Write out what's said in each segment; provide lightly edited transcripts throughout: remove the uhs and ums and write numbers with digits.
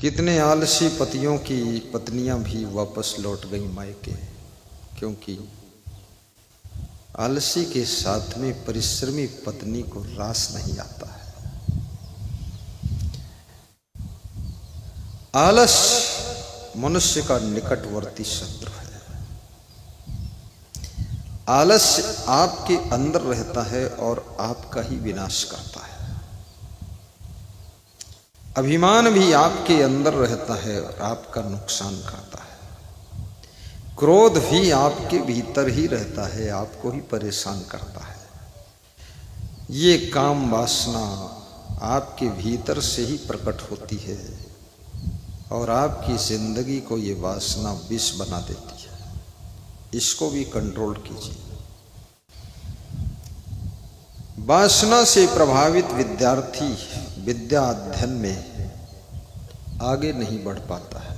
कितने आलसी पतियों की पत्नियां भी वापस लौट गई मायके, क्योंकि आलसी के साथ में परिश्रमी पत्नी को रास नहीं आता है। आलस मनुष्य का निकटवर्ती शत्रु है। आलस्य आपके अंदर रहता है और आपका ही विनाश करता है। अभिमान भी आपके अंदर रहता है और आपका नुकसान करता है। क्रोध भी आपके भीतर ही रहता है, आपको ही परेशान करता है। ये काम वासना आपके भीतर से ही प्रकट होती है और आपकी जिंदगी को ये वासना विष बना देती है। इसको भी कंट्रोल कीजिए। वासना से प्रभावित विद्यार्थी विद्या अध्ययन में आगे नहीं बढ़ पाता है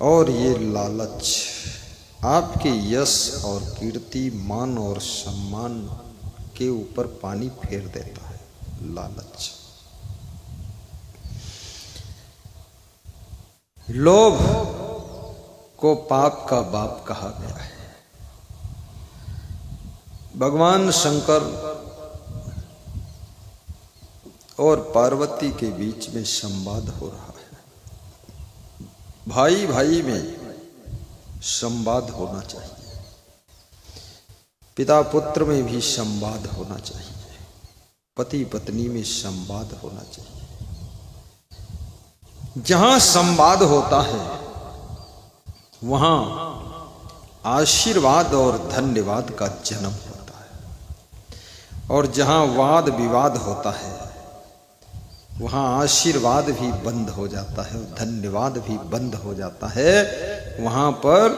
और ये लालच आपके यश और कीर्ति, मान और सम्मान के ऊपर पानी फेर देता है। लालच, लोभ को पाप का बाप कहा गया है। भगवान शंकर और पार्वती के बीच में संवाद हो रहा है। भाई भाई में संवाद होना चाहिए, पिता पुत्र में भी संवाद होना चाहिए, पति पत्नी में संवाद होना चाहिए। जहां संवाद होता है वहां आशीर्वाद और धन्यवाद का जन्म होता है और जहां वाद विवाद होता है वहां आशीर्वाद भी बंद हो जाता है, धन्यवाद भी बंद हो जाता है। वहां पर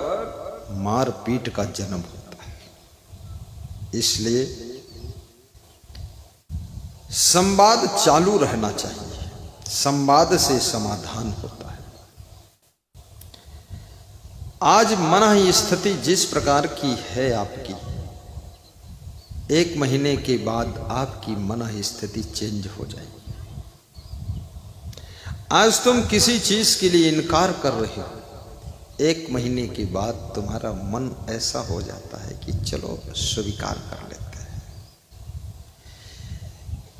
मारपीट का जन्म होता है। इसलिए संवाद चालू रहना चाहिए। संवाद से समाधान होता है। आज मन स्थिति जिस प्रकार की है आपकी, 1 महीने के बाद आपकी मन स्थिति चेंज हो जाएगी। आज तुम किसी चीज के लिए इनकार कर रहे हो, 1 महीने के बाद तुम्हारा मन ऐसा हो जाता है कि चलो स्वीकार कर लेते हैं।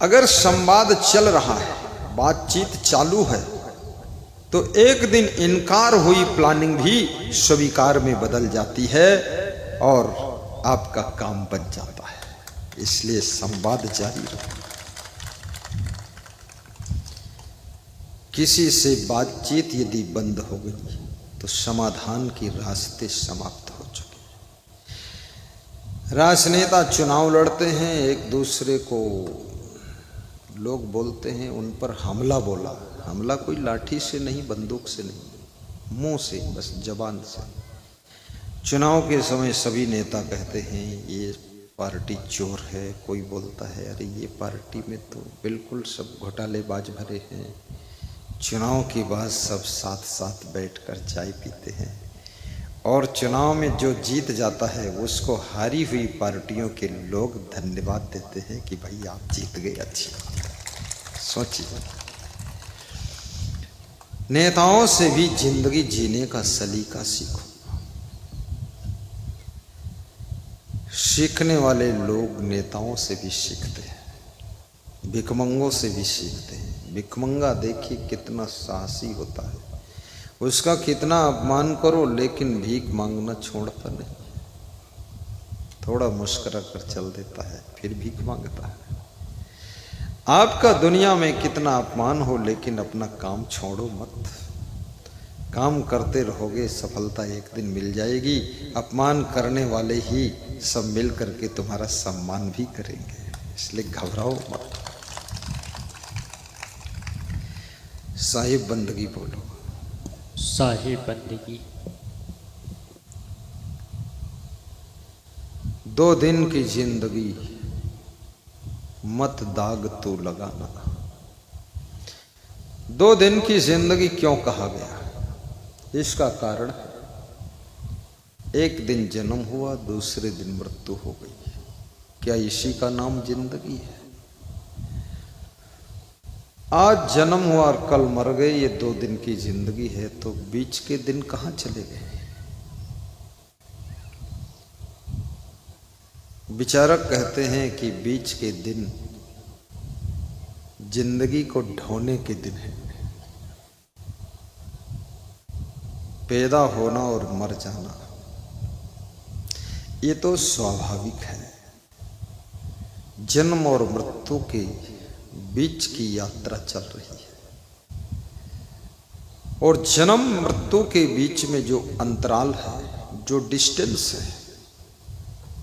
अगर संवाद चल रहा है, बातचीत चालू है, तो एक दिन इनकार हुई प्लानिंग भी स्वीकार में बदल जाती है और आपका काम बन जाता है। इसलिए संवाद जारी रखो। किसी से बातचीत यदि बंद हो गई तो समाधान के रास्ते समाप्त हो चुके। राजनेता चुनाव लड़ते हैं, एक दूसरे को लोग बोलते हैं उन पर हमला बोला। हमला कोई लाठी से नहीं, बंदूक से नहीं, मुंह से, बस जबान से। चुनाव के समय सभी नेता कहते हैं ये पार्टी चोर है। कोई बोलता है अरे ये पार्टी में तो बिल्कुल सब घोटालेबाज भरे हैं। चुनाव के बाद सब साथ साथ बैठकर चाय पीते हैं और चुनाव में जो जीत जाता है उसको हारी हुई पार्टियों के लोग धन्यवाद देते हैं कि भाई आप जीत गए, अच्छी बात है। सोचिए, नेताओं से भी जिंदगी जीने का सलीका सीखो। सीखने वाले लोग नेताओं से भी सीखते हैं, भिखमंगों से भी सीखते हैं। भिखमंगा देखिए कितना साहसी होता है, उसका कितना अपमान करो लेकिन भीख मांगना छोड़ता नहीं। थोड़ा मुस्कुरा कर चल देता है, फिर भीख मांगता है। आपका दुनिया में कितना अपमान हो लेकिन अपना काम छोड़ो मत। काम करते रहोगे, सफलता एक दिन मिल जाएगी। अपमान करने वाले ही सब मिल करके तुम्हारा सम्मान भी करेंगे, इसलिए घबराओ मत। साहिब बंदगी बोलो। साहिब बंदगी। 2 दिन की जिंदगी मत दाग तू लगाना। 2 दिन की जिंदगी क्यों कहा गया? इसका कारण है, एक दिन जन्म हुआ, दूसरे दिन मृत्यु हो गई। क्या इसी का नाम जिंदगी है? आज जन्म हुआ और कल मर गए, ये 2 दिन की जिंदगी है, तो बीच के दिन कहाँ चले गए? विचारक कहते हैं कि बीच के दिन जिंदगी को ढोने के दिन है। पैदा होना और मर जाना ये तो स्वाभाविक है। जन्म और मृत्यु के बीच की यात्रा चल रही है, और जन्म मृत्यु के बीच में जो अंतराल है, जो डिस्टेंस है,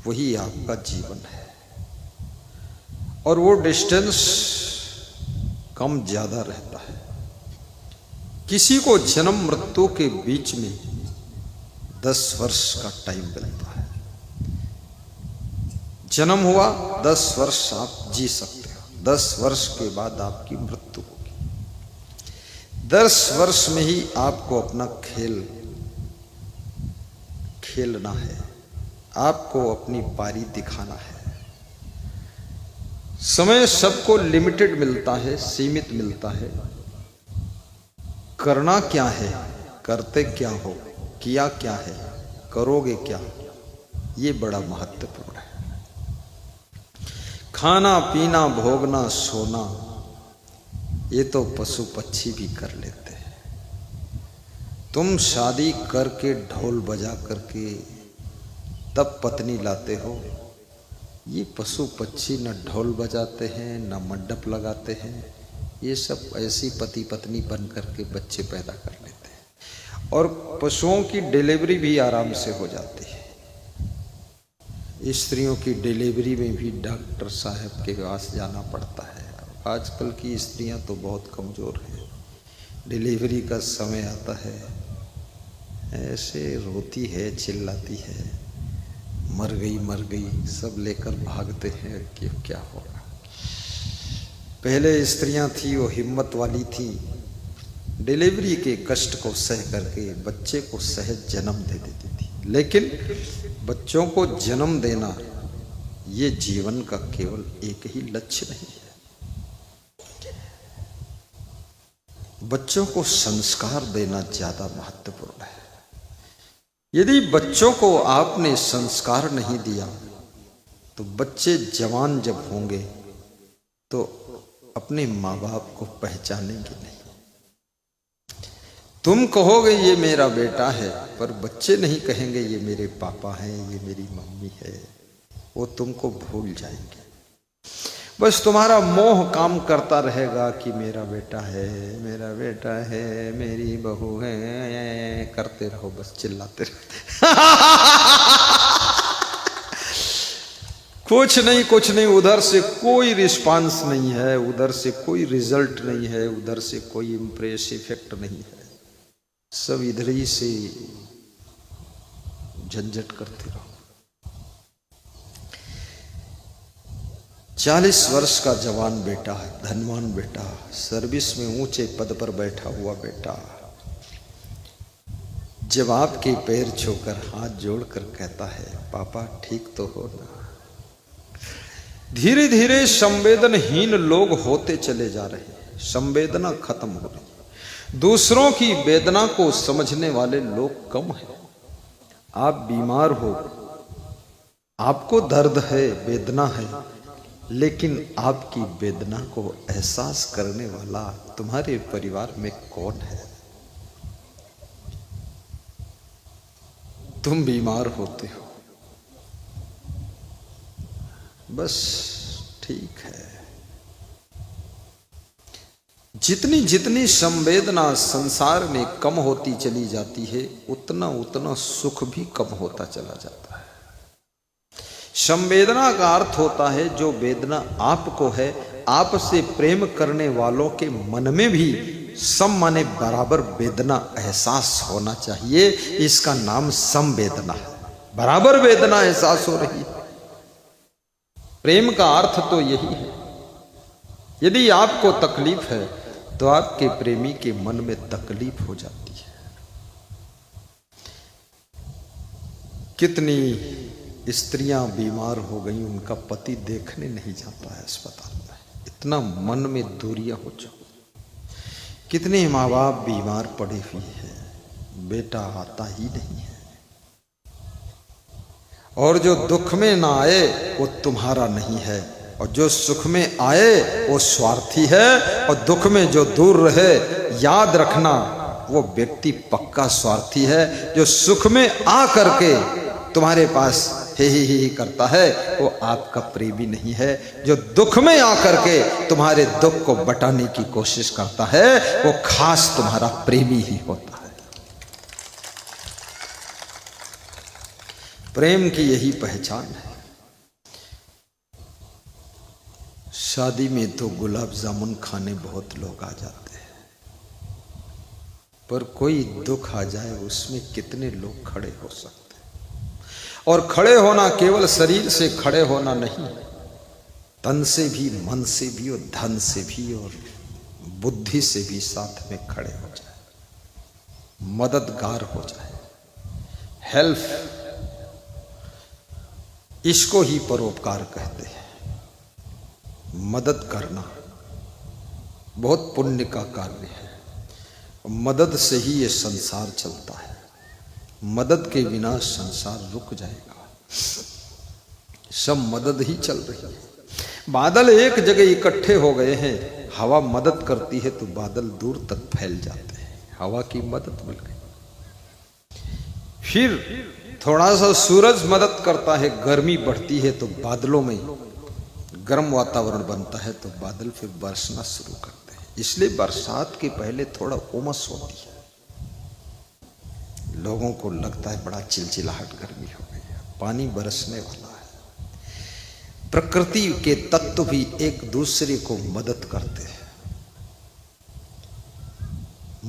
वही आपका जीवन है। और वो डिस्टेंस कम ज्यादा रहता है। किसी को जन्म मृत्यु के बीच में 10 वर्ष का टाइम मिलता है। जन्म हुआ, 10 वर्ष आप जी सकते हो, 10 वर्ष के बाद आपकी मृत्यु होगी। 10 वर्ष में ही आपको अपना खेल खेलना है, आपको अपनी पारी दिखाना है। समय सबको लिमिटेड मिलता है, सीमित मिलता है। करना क्या है, करते क्या हो, किया क्या है, करोगे क्या, ये बड़ा महत्वपूर्ण है। खाना पीना भोगना सोना ये तो पशु पक्षी भी कर लेते हैं। तुम शादी करके ढोल बजा करके तब पत्नी लाते हो, ये पशु पक्षी न ढोल बजाते हैं न मंडप लगाते हैं, ये सब ऐसी पति पत्नी बन करके बच्चे पैदा कर लेते हैं। और पशुओं की डिलीवरी भी आराम से हो जाती है। स्त्रियों की डिलीवरी में भी डॉक्टर साहब के पास जाना पड़ता है। आजकल की स्त्रियां तो बहुत कमज़ोर हैं। डिलीवरी का समय आता है, ऐसे रोती है, चिल्लाती है, मर गई, सब लेकर भागते हैं कि क्या होगा। पहले स्त्रियां थी वो हिम्मत वाली थी, डिलीवरी के कष्ट को सह करके बच्चे को सहज जन्म दे देती थी। लेकिन बच्चों को जन्म देना ये जीवन का केवल एक ही लक्ष्य नहीं है। बच्चों को संस्कार देना ज्यादा महत्वपूर्ण है। यदि बच्चों को आपने संस्कार नहीं दिया तो बच्चे जवान जब होंगे तो अपने माँ बाप को पहचानेंगे नहीं। तुम कहोगे ये मेरा बेटा है, पर बच्चे नहीं कहेंगे ये मेरे पापा हैं, ये मेरी मम्मी है। वो तुमको भूल जाएंगे। बस तुम्हारा मोह काम करता रहेगा कि मेरा बेटा है, मेरा बेटा है, मेरी बहू है, करते रहो, बस चिल्लाते रहते। कुछ नहीं, उधर से कोई रिस्पांस नहीं है, उधर से कोई रिजल्ट नहीं है, उधर से कोई इम्प्रेस इफेक्ट नहीं है। सब इधर ही से झंझट करते रहो। 40 वर्ष का जवान बेटा है, धनवान बेटा, सर्विस में ऊंचे पद पर बैठा हुआ बेटा, जब आपके पैर छूकर हाथ जोड़कर कहता है पापा ठीक तो हो ना। धीरे धीरे संवेदनहीन लोग होते चले जा रहे हैं, संवेदना खत्म हो रही है। दूसरों की वेदना को समझने वाले लोग कम हैं। आप बीमार हो, आपको दर्द है, वेदना है, लेकिन आपकी वेदना को एहसास करने वाला तुम्हारे परिवार में कौन है? तुम बीमार होते हो, बस ठीक है। जितनी जितनी संवेदना संसार में कम होती चली जाती है, उतना उतना सुख भी कम होता चला जाता है। संवेदना का अर्थ होता है जो वेदना आपको है, आपसे प्रेम करने वालों के मन में भी सम माने बराबर वेदना एहसास होना चाहिए। इसका नाम संवेदना है। बराबर वेदना एहसास हो रही है। प्रेम का अर्थ तो यही है। यदि आपको तकलीफ है तो आपके प्रेमी के मन में तकलीफ हो जाती है। कितनी स्त्रियां बीमार हो गई, उनका पति देखने नहीं जाता है अस्पताल में, इतना मन में दूरियां हो चुकी। कितने माँ बाप बीमार पड़े हुए हैं, बेटा आता ही नहीं है। और जो दुख में ना आए वो तुम्हारा नहीं है, और जो सुख में आए वो स्वार्थी है, और दुख में जो दूर रहे याद रखना वो व्यक्ति पक्का स्वार्थी है। जो सुख में आ करके तुम्हारे पास ही करता है वो आपका प्रेमी नहीं है। जो दुख में आ करके तुम्हारे दुख को बटाने की कोशिश करता है वो खास तुम्हारा प्रेमी ही होता है। प्रेम की यही पहचान है। शादी में तो गुलाब जामुन खाने बहुत लोग आ जाते हैं, पर कोई दुख आ जाए उसमें कितने लोग खड़े हो सकते हैं। और खड़े होना केवल शरीर से खड़े होना नहीं, तन से भी, मन से भी, और धन से भी, और बुद्धि से भी साथ में खड़े हो जाए, मददगार हो जाए। हेल्प, इसको ही परोपकार कहते हैं। मदद करना बहुत पुण्य का कार्य है। मदद से ही ये संसार चलता है। मदद के बिना संसार रुक जाएगा। सब मदद ही चल रही है। बादल एक जगह इकट्ठे हो गए हैं, हवा मदद करती है तो बादल दूर तक फैल जाते हैं। हवा की मदद मिल गई। फिर थोड़ा सा सूरज मदद करता है, गर्मी बढ़ती है तो बादलों में गर्म वातावरण बनता है, तो बादल फिर बरसना शुरू करते हैं। इसलिए बरसात के पहले थोड़ा उमस होती है, लोगों को लगता है बड़ा चिलचिलाहट, गर्मी हो गई है, पानी बरसने वाला है। प्रकृति के तत्व भी एक दूसरे को मदद करते हैं।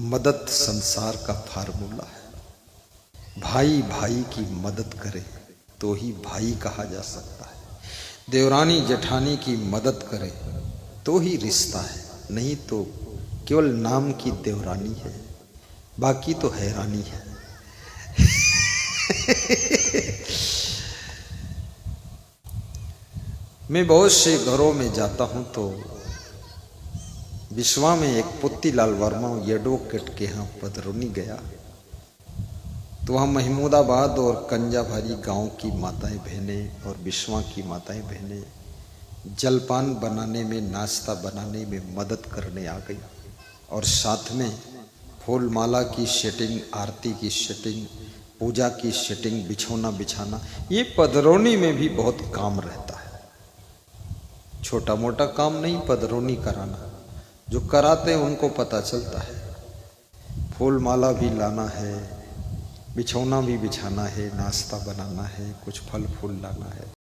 मदद संसार का फार्मूला है। भाई भाई की मदद करे तो ही भाई कहा जा सकता है। देवरानी जेठानी की मदद करे तो ही रिश्ता है, नहीं तो केवल नाम की देवरानी है, बाकी तो हैरानी है। मैं बहुत से घरों में जाता हूं तो विश्वा में एक पुत्तीलाल वर्मा एडवोकेट के यहाँ पधरौनी गया, तो वहाँ महमूदाबाद और कंजाभारी गांव की माताएं बहनें और विश्वा की माताएं बहनें जलपान बनाने में, नाश्ता बनाने में मदद करने आ गई, और साथ में फूलमाला की सेटिंग, आरती की सेटिंग, पूजा की सेटिंग, बिछौना बिछाना, ये पधरौनी में भी बहुत काम रहता है। छोटा मोटा काम नहीं पधरौनी कराना, जो कराते हैं उनको पता चलता है। फूलमाला भी लाना है, बिछौना भी बिछाना है, नाश्ता बनाना है, कुछ फल फूल लाना है।